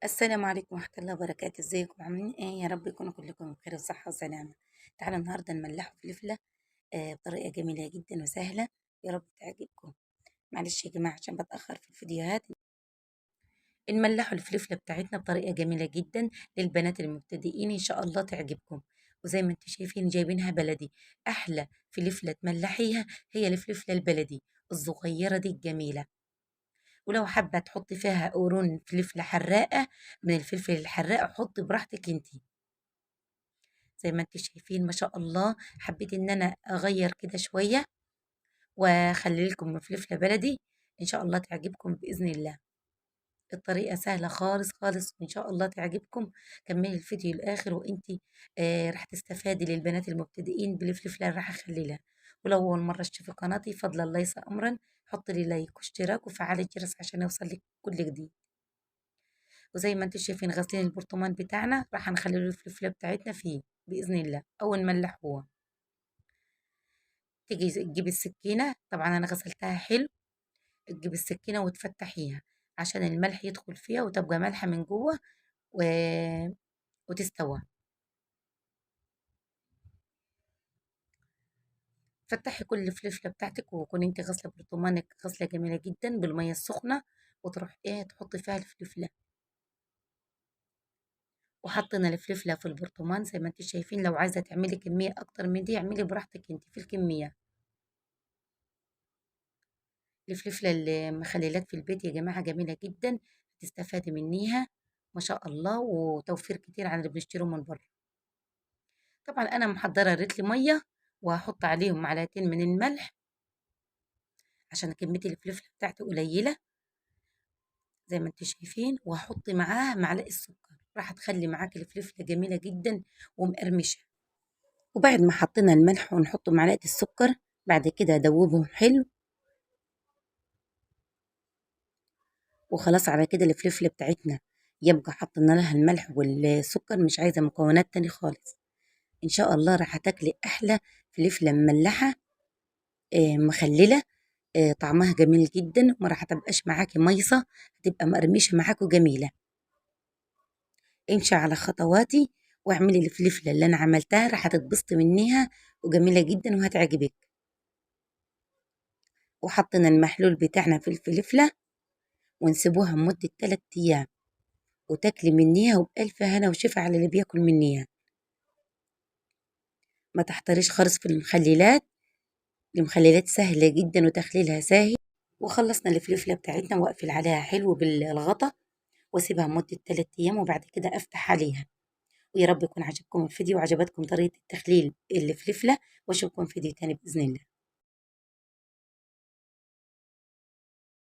السلام عليكم ورحمة الله وبركاته، ازيكم عاملين ايه؟ يا رب يكونوا كلكم بخير وصحة وسلامة. تعالوا النهاردة نملحوا فلفلة بطريقة جميلة جدا وسهلة. يا رب تعجبكم. معلش يا جماعة عشان بتأخر في الفيديوهات. نملحوا الفلفلة بتاعتنا بطريقة جميلة جدا للبنات المبتدئين، ان شاء الله تعجبكم. وزي ما انتم شايفين جايبينها بلدي. احلى فلفلة تملحيها هي الفلفلة البلدي الصغيرة دي الجميلة. ولو حابة تحطي فيها قرون فلفلة حراقة من الفلفل الحراق حطي براحتك انتي. زي ما انتم شايفين ما شاء الله، حبيت ان انا اغير كده شوية واخلي لكم فلفلة بلدي ان شاء الله تعجبكم باذن الله. الطريقة سهلة خالص خالص وان شاء الله تعجبكم. كملي الفيديو الاخر وانتي راح تستفادي للبنات المبتدئين بالفلفلة اللي راح اخلي. ولو اول مرة تشوفي قناتي فضلا ليس امرا، حطي لي لايك واشتراك وفعلي الجرس عشان يوصل لك كل جديد. وزي ما انتم شايفين غاسلين البرطمان بتاعنا راح نخلي له الفلفله بتاعتنا فيه باذن الله او نملح هو. تيجي تجيبي السكينه، طبعا انا غسلتها حلو. تجيبي السكينه وتفتحيها عشان الملح يدخل فيها وتبقى مالحه من جوه و... وتستوى. فتحي كل الفلفله بتاعتك وكون انت غاسله برطمانك غسله جميله جدا بالميه السخنه، وتروح تحطي فيها الفلفله. وحطينا الفلفله في البرطمان زي ما انت شايفين. لو عايزه تعملي كميه اكتر من دي اعملي براحتك انت في الكميه. الفلفلة اللي مخلّياك في البيت يا جماعة جميلة جدًا، هتستفادي منيها ما شاء الله، وتوفير كتير عن اللي بنشتريه من برّه. طبعًا أنا محضّرة رتل مَيّة وهاحط عليهم معلقتين من الملح عشان كمية الفلفلة بتاعتي قليلة زي ما أنتم شايفين، وهاحط معاها معلقة سكر، راح تخلّي معاكِ الفلفلة جميلة جدًا ومقرمشة. وبعد ما حطينا الملح ونحط معلقة السكر، بعد كده أدوّبهم حلو. وخلاص على كده الفلفلة بتاعتنا يبقى حطينا لها الملح والسكر، مش عايزة مكونات تاني خالص. ان شاء الله راح تاكلي احلى فلفلة مملحة مخللة. طعمها جميل جدا وما راح تبقاش معاكي ميصة، هتبقى مقرمشة معاكي وجميلة. امشي على خطواتي واعملي الفلفلة اللي انا عملتها، راح تتبسطي منيها وجميلة جدا وهتعجبك. وحطينا المحلول بتاعنا في الفلفلة ونسيبوها لمدة 3 ايام وتاكلي منيها وبألف هنا وشفا على اللي بياكل منيها. ما تحتريش خالص في المخللات. المخللات سهلة جدا وتخليلها سهل. وخلصنا الفلفلة بتاعتنا واقفل عليها حلو بالغطا واسيبها مدة 3 ايام وبعد كده افتح عليها. ويا رب يكون عجبكم الفيديو وعجبتكم طريقة التخليل الفلفلة، واشوفكم فيديو تاني بإذن الله.